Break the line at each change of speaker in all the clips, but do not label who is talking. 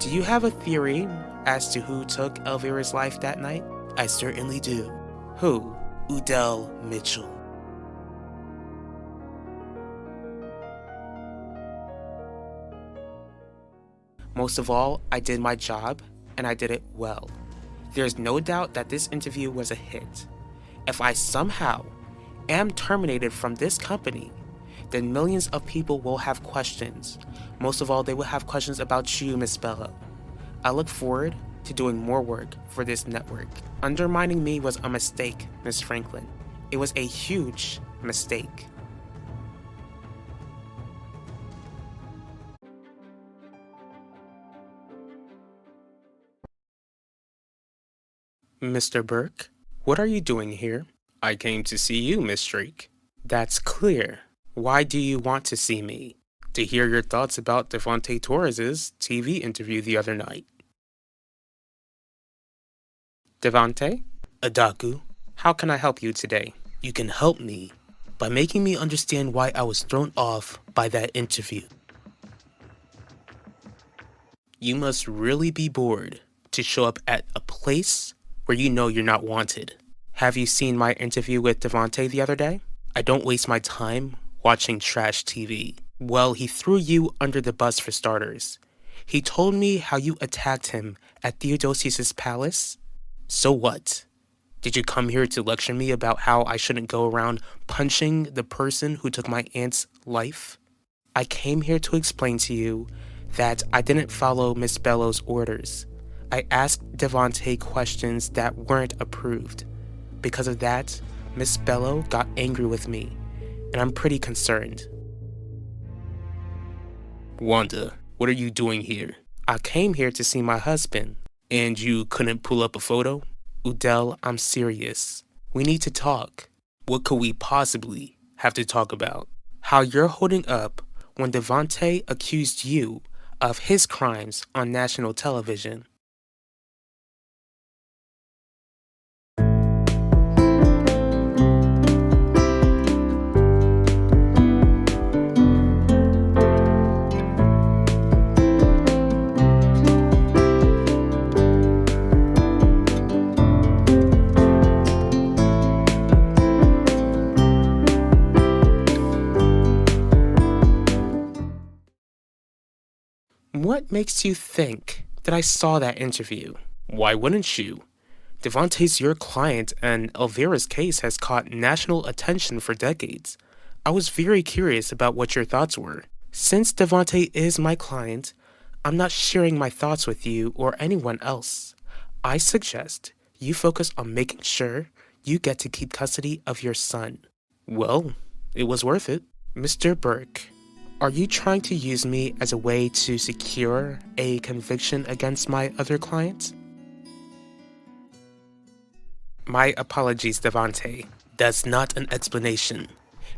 Do you have a theory as to who took Elvira's life that night?
I certainly do.
Who?
Udell Mitchell.
Most of all, I did my job, and I did it well. There's no doubt that this interview was a hit. If I somehow am terminated from this company, then millions of people will have questions. Most of all, they will have questions about you, Miss Bello. I look forward to doing more work for this network. Undermining me was a mistake, Miss Franklin. It was a huge mistake. Mr. Burke, what are you doing here?
I came to see you, Miss Drake.
That's clear. Why do you want to see me?
To hear your thoughts about Devontae Torres's TV interview the other night.
Devontae?
Adaku,
How can I help you today?
you can help me by making me understand why I was thrown off by that interview. You must really be bored to show up at a place where you know you're not wanted.
Have you seen my interview with Devontae the other day?
I don't waste my time watching trash TV.
Well, he threw you under the bus for starters. He told me how you attacked him at Theodosius's palace.
So what? Did you come here to lecture me about how I shouldn't go around punching the person who took my aunt's life?
I came here to explain to you that I didn't follow Miss Bello's orders. I asked Devontae questions that weren't approved. Because of that, Miss Bello got angry with me, and I'm pretty concerned.
Wanda, what are you doing here?
I came here to see my husband.
And you couldn't pull up a photo?
Udell, I'm serious. We need to talk.
What could we possibly have to talk about?
How you're holding up when Devontae accused you of his crimes on national television. What makes you think that I saw that interview?
Why wouldn't you?
Devontae's your client, and Elvira's case has caught national attention for decades. I was very curious about what your thoughts were. Since Devontae is my client, I'm not sharing my thoughts with you or anyone else. I suggest you focus on making sure you get to keep custody of your son.
Well, it was worth it.
Mr. Burke, are you trying to use me as a way to secure a conviction against my other client? My apologies, Devontae.
That's not an explanation.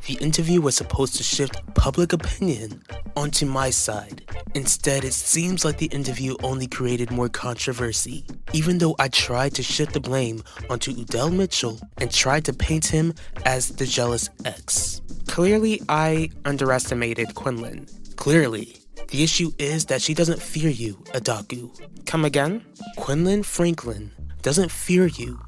The interview was supposed to shift public opinion onto my side. Instead, it seems like the interview only created more controversy. Even though I tried to shift the blame onto Udell Mitchell and tried to paint him as the jealous ex.
Clearly, I underestimated Quinlan.
Clearly, the issue is that she doesn't fear you, Adaku.
Come again?
Quinlan Franklin doesn't fear you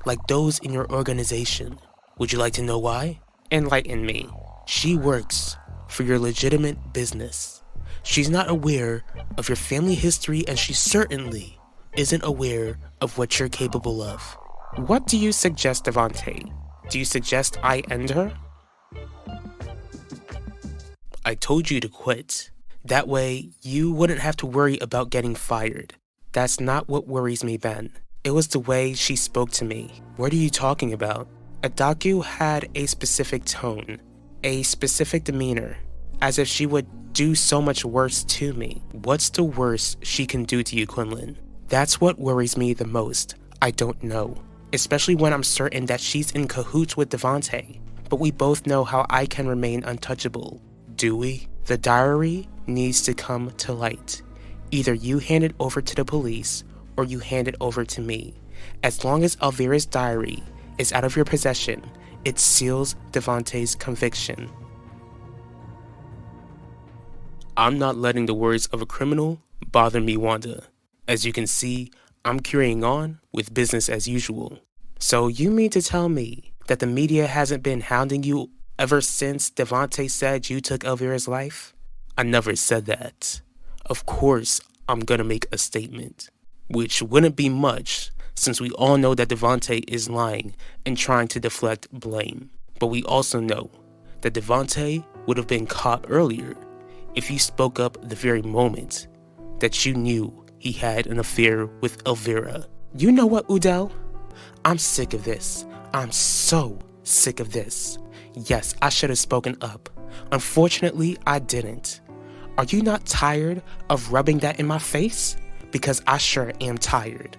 like those in your organization. Would you like to know why?
Enlighten me.
She works for your legitimate business. She's not aware of your family history, and she certainly isn't aware of what you're capable of.
What do you suggest, Devontae? Do you suggest I end her?
I told you to quit. That way, you wouldn't have to worry about getting fired.
That's not what worries me, Ben. It was the way she spoke to me.
What are you talking about?
Adaku had a specific tone, a specific demeanor, as if she would do so much worse to me.
What's the worst she can do to you, Quinlan?
That's what worries me the most. I don't know. Especially when I'm certain that she's in cahoots with Devontae. But we both know how I can remain untouchable.
Do we?
The diary needs to come to light. Either you hand it over to the police or you hand it over to me. As long as Elvira's diary is out of your possession, it seals Devontae's conviction.
I'm not letting the words of a criminal bother me, Wanda. As you can see, I'm carrying on with business as usual.
So you mean to tell me that the media hasn't been hounding you ever since Devontae said you took Elvira's life?
I never said that. Of course, I'm gonna make a statement, which wouldn't be much since we all know that Devontae is lying and trying to deflect blame. But we also know that Devontae would have been caught earlier if you spoke up the very moment that you knew he had an affair with Elvira.
You know what, Udell? I'm sick of this. I'm so sick of this. Yes, I should have spoken up. Unfortunately, I didn't. Are you not tired of rubbing that in my face? Because I sure am tired.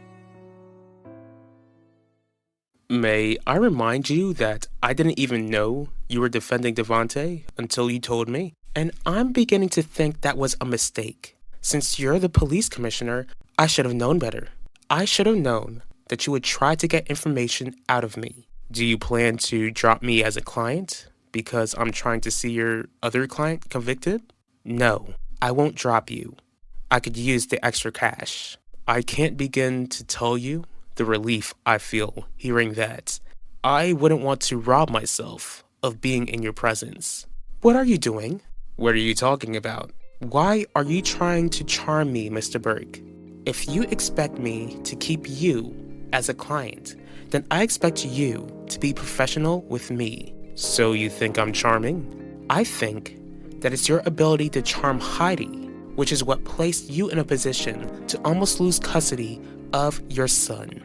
May I remind you that I didn't even know you were defending Devontae until you told me?
And I'm beginning to think that was a mistake. Since you're the police commissioner, I should have known better. I should have known that you would try to get information out of me.
Do you plan to drop me as a client because I'm trying to see your other client convicted?
No, I won't drop you. I could use the extra cash.
I can't begin to tell you the relief I feel hearing that. I wouldn't want to rob myself of being in your presence.
What are you doing?
What are you talking about?
Why are you trying to charm me, Mr. Burke? If you expect me to keep you as a client, then I expect you to be professional with me.
So you think I'm charming?
I think that it's your ability to charm Heidi, which is what placed you in a position to almost lose custody of your son.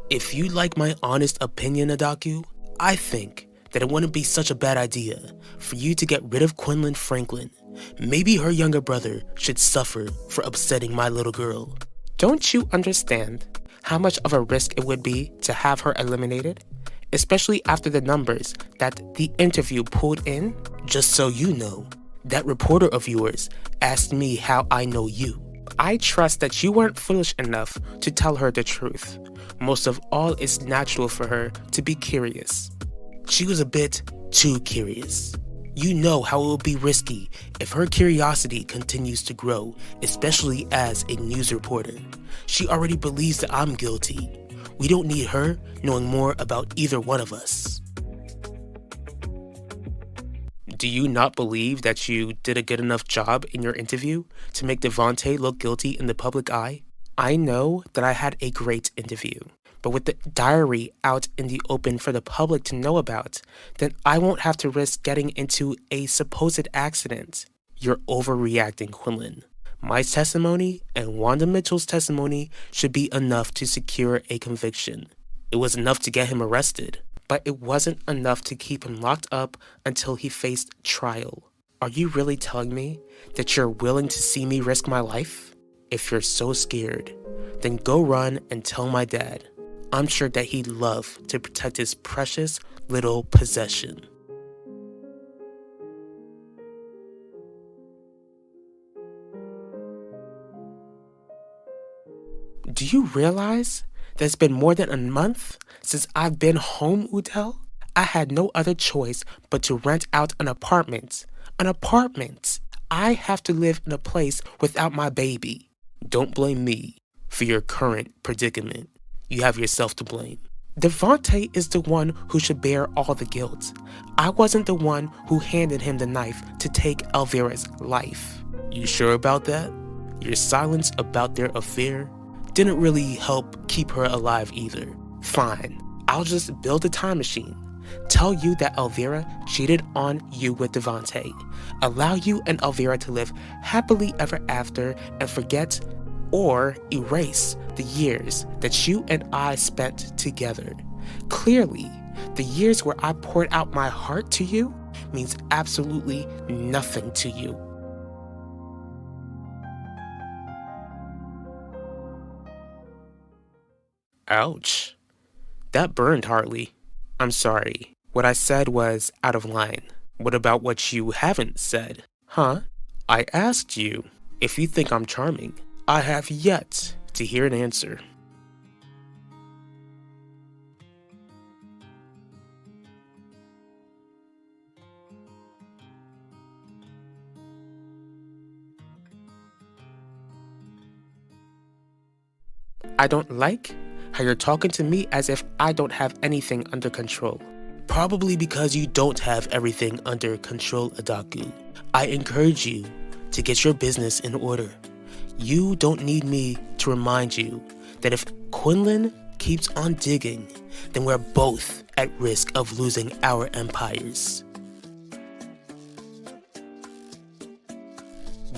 If you'd like my honest opinion, Adaku, I think that it wouldn't be such a bad idea for you to get rid of Quinlan Franklin. Maybe her younger brother should suffer for upsetting my little girl.
Don't you understand how much of a risk it would be to have her eliminated? Especially after the numbers that the interview pulled in?
Just so you know, that reporter of yours asked me how I know you.
I trust that you weren't foolish enough to tell her the truth. Most of all, it's natural for her to be curious.
She was a bit too curious. You know how it will be risky if her curiosity continues to grow, especially as a news reporter. She already believes that I'm guilty. We don't need her knowing more about either one of us.
Do you not believe that you did a good enough job in your interview to make Devontae look guilty in the public eye? I know that I had a great interview, but with the diary out in the open for the public to know about, then I won't have to risk getting into a supposed accident.
You're overreacting, Quinlan. My testimony and Wanda Mitchell's testimony should be enough to secure a conviction. It was enough to get him arrested.
But it wasn't enough to keep him locked up until he faced trial. Are you really telling me that you're willing to see me risk my life?
If you're so scared, then go run and tell my dad. I'm sure that he'd love to protect his precious little possession.
Do you realize that it's been more than a month since I've been home, Udell? I had no other choice but to rent out an apartment. An apartment! I have to live in a place without my baby.
Don't blame me for your current predicament. You have yourself to blame.
Devontae is the one who should bear all the guilt. I wasn't the one who handed him the knife to take Elvira's life.
You sure about that? Your silence about their affair didn't really help keep her alive either.
Fine, I'll just build a time machine. Tell you that Elvira cheated on you with Devontae. Allow you and Elvira to live happily ever after and forget or erase the years that you and I spent together. Clearly, the years where I poured out my heart to you means absolutely nothing to you.
Ouch. That burned, Harley.
I'm sorry. What I said was out of line.
What about what you haven't said?
Huh?
I asked you if you think I'm charming. I have yet to hear an answer.
I don't like how you're talking to me as if I don't have anything under control.
Probably because you don't have everything under control, Adaku. I encourage you to get your business in order. You don't need me to remind you that if Quinlan keeps on digging, then we're both at risk of losing our empires.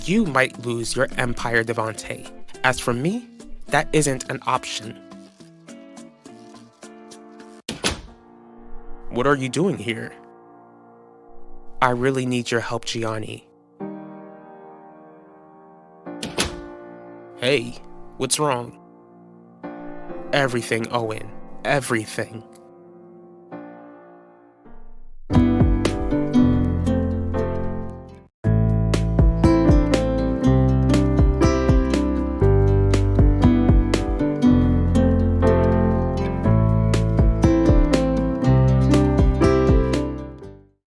You might lose your empire, Devontae. As for me, that isn't an option.
What are you doing here?
I really need your help, Gianni.
Hey, what's wrong?
Everything, Owen. Everything.